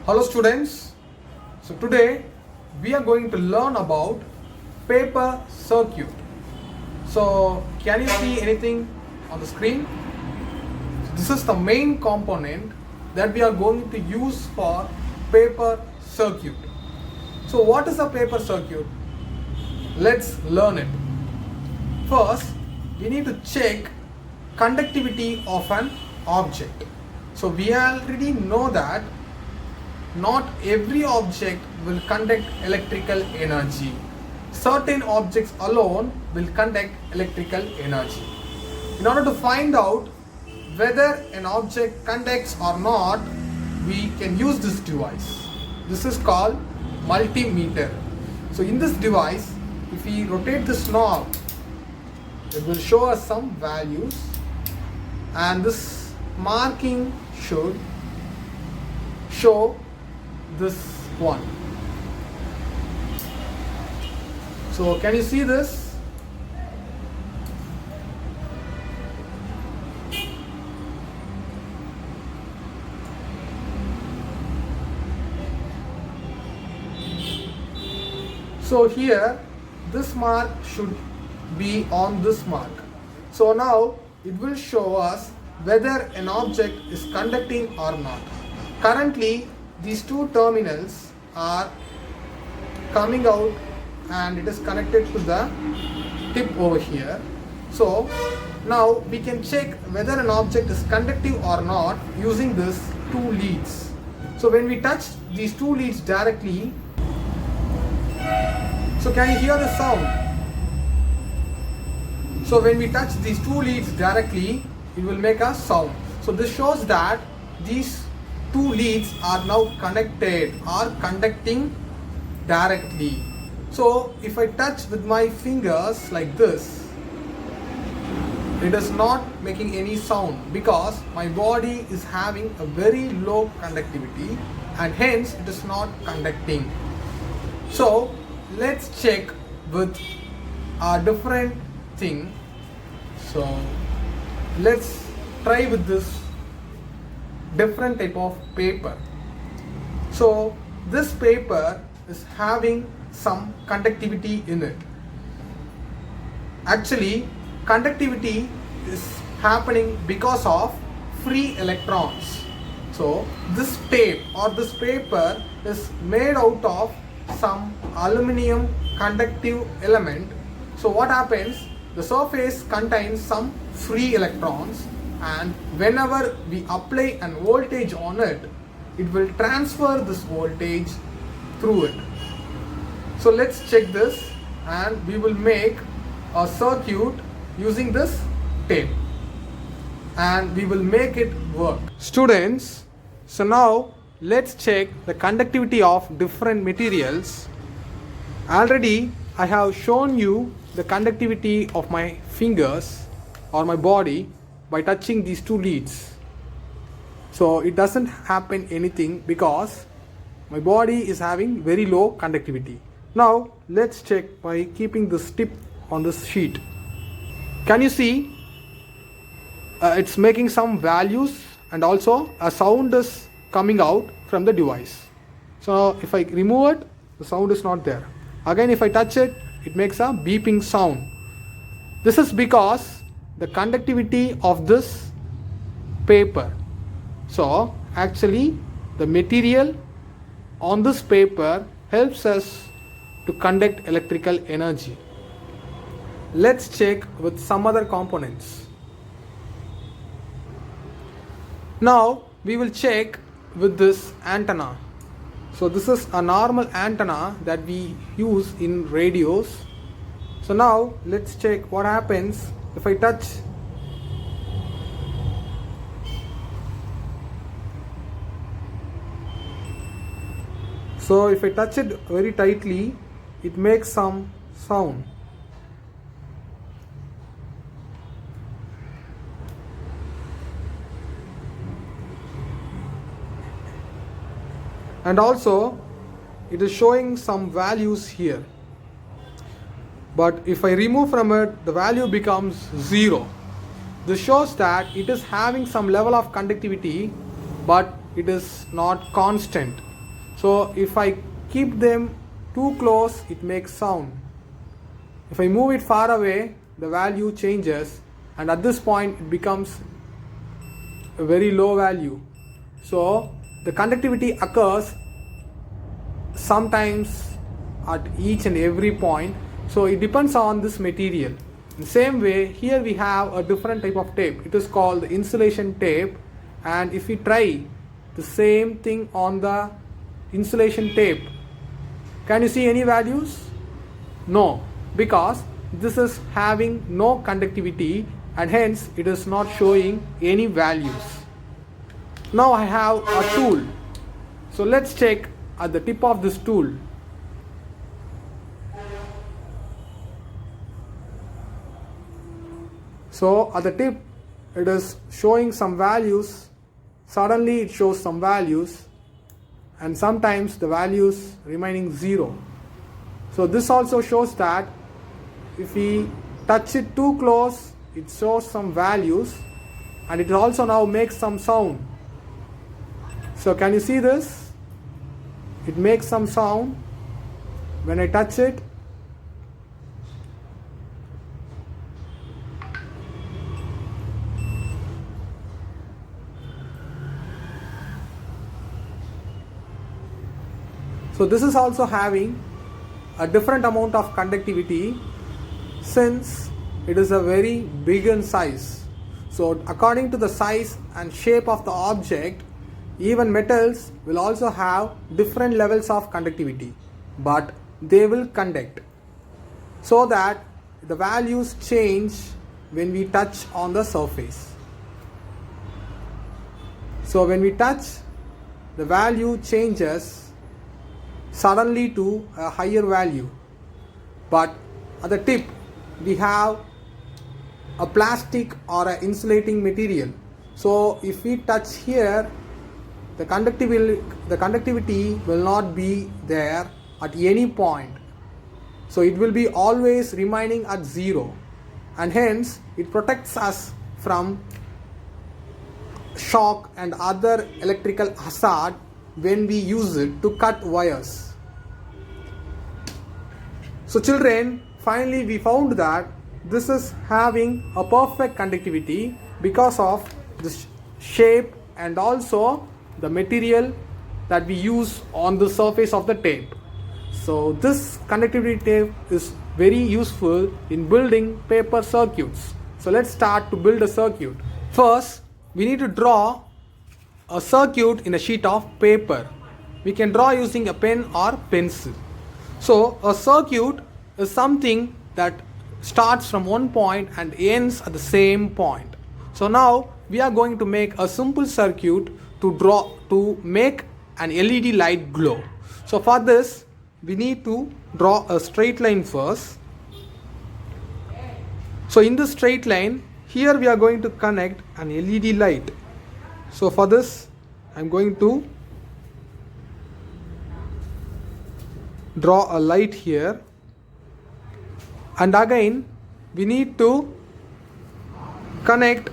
Hello students, so today we are going to learn about paper circuit. So can you see anything on the screen? This is the main component that we are going to use for paper circuit. So what is a paper circuit? Let's learn it. First, we need to check conductivity of an object. So we already know that not every object will conduct electrical energy. Certain objects alone will conduct electrical energy. In order to find out whether an object conducts or not, we can use this device. This is called multimeter. So in this device, if we rotate this knob, it will show us some values, and this marking should show this one. So can you see this? So here this mark should be on this mark. So now it will show us whether an object is conducting or not. Currently these two terminals are coming out and it is connected to the tip over here. So now we can check whether an object is conductive or not using these two leads. So when we touch these two leads directly, so can you hear the sound? So when we touch these two leads directly, it will make a sound. So this shows that these two leads are now connected or conducting directly. So if I touch with my fingers like this, it is not making any sound because my body is having a very low conductivity and hence it is not conducting. So let's check with a different thing. So let's try with this different type of paper. So this paper is having some conductivity in it. Actually, conductivity is happening because of free electrons. So this tape or this paper is made out of some aluminum conductive element. So what happens? The surface contains some free electrons, and whenever we apply an voltage on it, it will transfer this voltage through it. So let's check this, and we will make a circuit using this tape and we will make it work. Students, so now let's check the conductivity of different materials. Already I have shown you the conductivity of my fingers or my body by touching these two leads. So it doesn't happen anything because my body is having very low conductivity. Now let's check by keeping this tip on this sheet. Can you see? It's making some values and also a sound is coming out from the device. So if I remove it, the sound is not there. Again, if I touch it, it makes a beeping sound. This is because the conductivity of this paper. So actually the material on this paper helps us to conduct electrical energy. Let's check with some other components. Now we will check with this antenna. So this is a normal antenna that we use in radios. So now let's check what happens if I touch. So if I touch it very tightly, it makes some sound. And also it is showing some values here. But if I remove from it, the value becomes 0. This shows that it is having some level of conductivity, but it is not constant. So if I keep them too close, it makes sound. If I move it far away, the value changes, and at this point it becomes a very low value. So the conductivity occurs sometimes at each and every point. So it depends on this material. In the same way, here we have a different type of tape. It is called the insulation tape, and if we try the same thing on the insulation tape, can you see any values? No, because this is having no conductivity and hence it is not showing any values. Now I have a tool. So let's check at the tip of this tool. So at the tip it is showing some values. Suddenly it shows some values, and sometimes the values remaining 0. So this also shows that if we touch it too close, it shows some values, and it also now makes some sound. So can you see this? It makes some sound when I touch it. So this is also having a different amount of conductivity since it is a very big in size. So according to the size and shape of the object, even metals will also have different levels of conductivity, but they will conduct, so that the values change when we touch on the surface. So when we touch, the value changes suddenly to a higher value, but at the tip we have a plastic or an insulating material. So if we touch here, the conductivity will not be there at any point. So it will be always remaining at 0, and hence it protects us from shock and other electrical hazard when we use it to cut wires. So children, finally we found that this is having a perfect conductivity because of the shape and also the material that we use on the surface of the tape. So this conductivity tape is very useful in building paper circuits. So let's start to build a circuit. First, we need to draw a circuit in a sheet of paper. We can draw using a pen or pencil. So a circuit is something that starts from one point and ends at the same point. So now we are going to make a simple circuit to make an LED light glow. So for this we need to draw a straight line first. So in this straight line, here we are going to connect an LED light. So for this I am going to draw a light here, and again we need to connect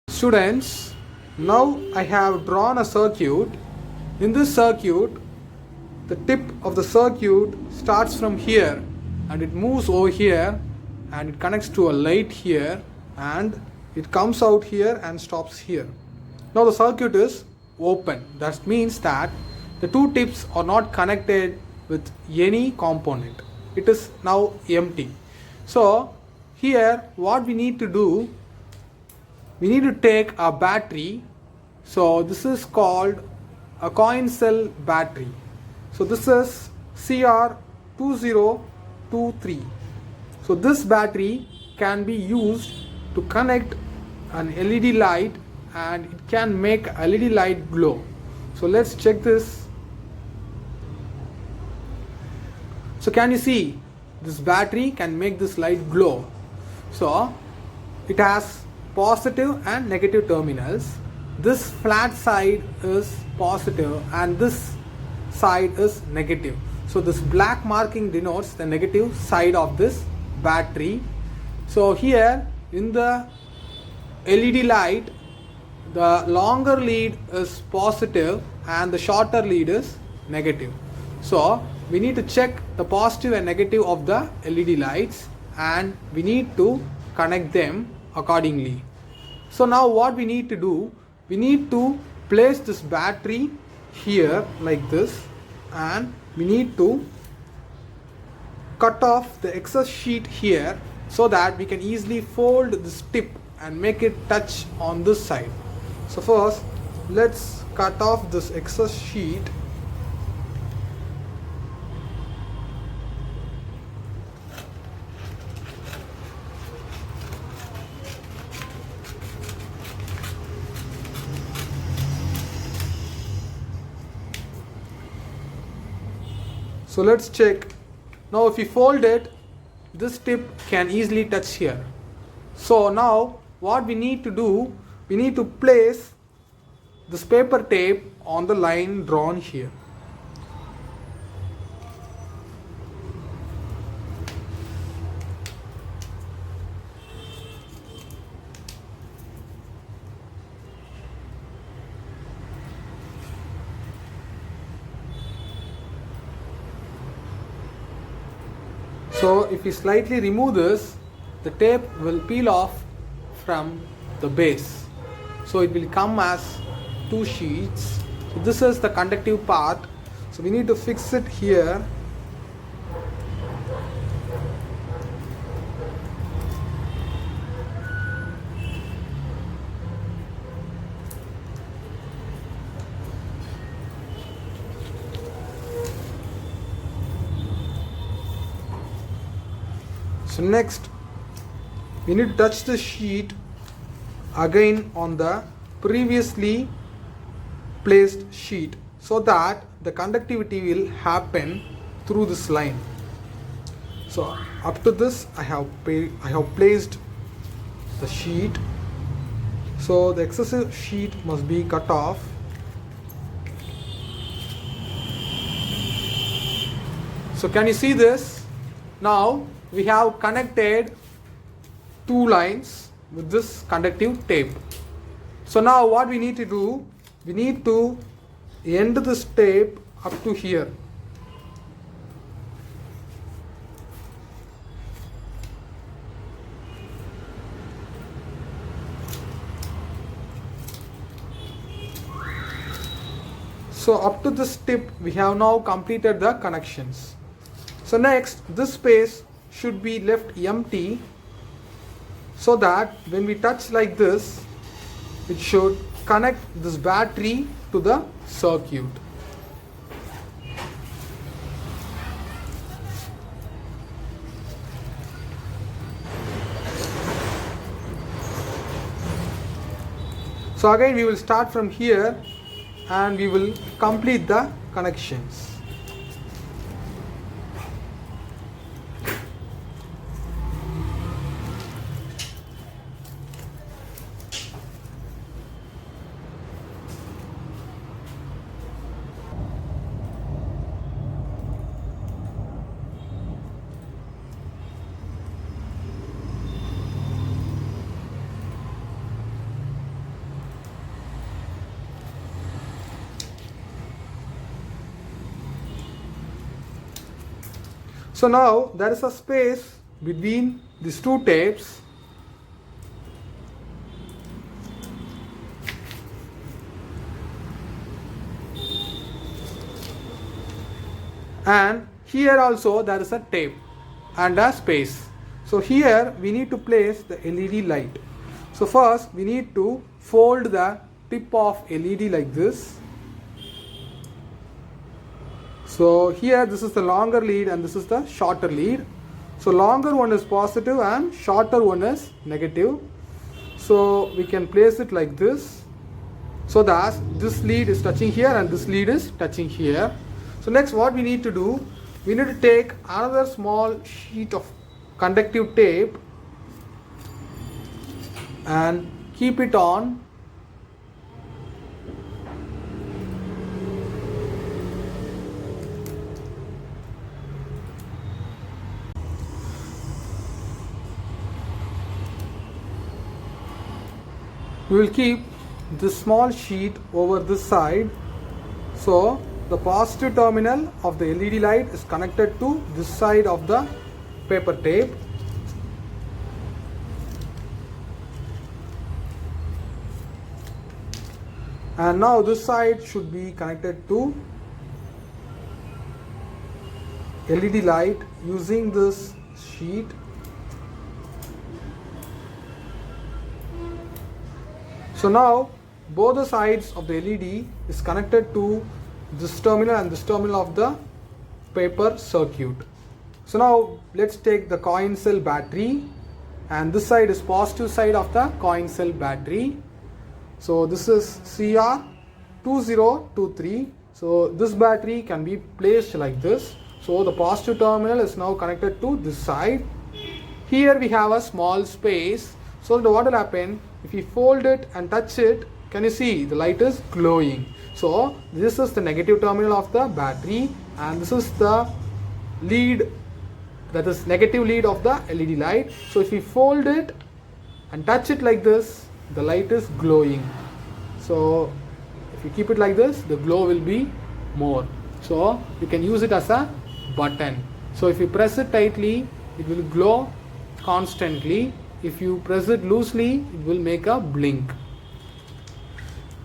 students. Now I have drawn a circuit. In this circuit, the tip of the circuit starts from here and it moves over here and it connects to a light here and it comes out here and stops here. Now the circuit is open. That means that the two tips are not connected with any component. It is now empty. So here what we need to do, we need to take a battery. So this is called a coin cell battery. So this is CR2023. So this battery can be used to connect an LED light and it can make LED light glow. So let's check this. So can you see this battery can make this light glow? So it has positive and negative terminals. This flat side is positive and this side is negative. So this black marking denotes the negative side of this battery. So here in the LED light, the longer lead is positive and the shorter lead is negative. So we need to check the positive and negative of the LED lights and we need to connect them accordingly. So now what we need to do, we need to place this battery here like this, and we need to cut off the excess sheet here so that we can easily fold this tip and make it touch on this side. So first let's cut off this excess sheet. So let's check. Now if we fold it, this tip can easily touch here. So now what we need to do, we need to place this paper tape on the line drawn here. So if we slightly remove this, the tape will peel off from the base. So it will come as two sheets. So this is the conductive part. So we need to fix it here. So next we need to touch the sheet again on the previously placed sheet so that the conductivity will happen through this line. So up to this I have placed the sheet. So the excessive sheet must be cut off. So can you see this? Now we have connected two lines with this conductive tape. So now what we need to do, we need to end this tape up to here. So up to this tip we have now completed the connections. So next, this space should be left empty so that when we touch like this, it should connect this battery to the circuit. So again we will start from here and we will complete the connections. So now there is a space between these two tapes. And here also there is a tape and a space. So here we need to place the LED light. So first we need to fold the tip of LED like this. So here this is the longer lead and this is the shorter lead. So longer one is positive and shorter one is negative. So we can place it like this so that this lead is touching here and this lead is touching here. So next what we need to do, we need to take another small sheet of conductive tape and keep it on. we will keep this small sheet over this side. So the positive terminal of the LED light is connected to this side of the paper tape. And now this side should be connected to LED light using this sheet. So now both the sides of the LED is connected to this terminal and this terminal of the paper circuit. So now let's take the coin cell battery, and this side is positive side of the coin cell battery. So this is CR2023. So this battery can be placed like this. So the positive terminal is now connected to this side. Here we have a small space. So what will happen if you fold it and touch it? Can you see the light is glowing? So this is the negative terminal of the battery, and this is the lead, that is negative lead of the LED light. So if you fold it and touch it like this, the light is glowing. So if you keep it like this, the glow will be more. So you can use it as a button. So if you press it tightly, it will glow constantly. If you press it loosely, it will make a blink.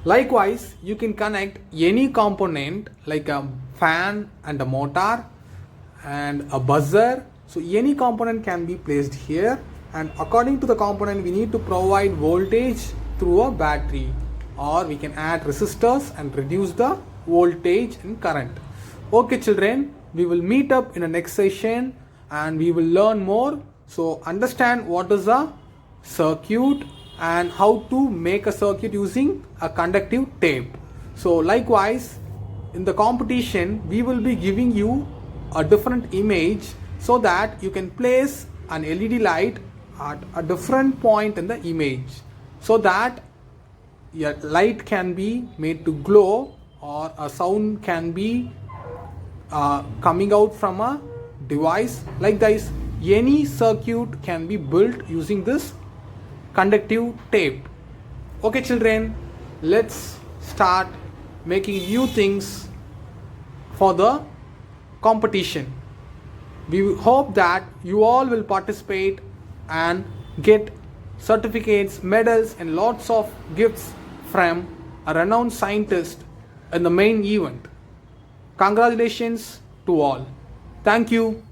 Likewise, you can connect any component like a fan and a motor and a buzzer. So any component can be placed here, and according to the component we need to provide voltage through a battery, or we can add resistors and reduce the voltage and current. Okay children, we will meet up in the next session and we will learn more. So understand what is a circuit and how to make a circuit using a conductive tape. So likewise, in the competition we will be giving you a different image so that you can place an LED light at a different point in the image, so that your light can be made to glow, or a sound can be coming out from a device like this. Any circuit can be built using this conductive tape. Okay children, let's start making new things for the competition. We hope that you all will participate and get certificates, medals and lots of gifts from a renowned scientist in the main event. Congratulations to all. Thank you.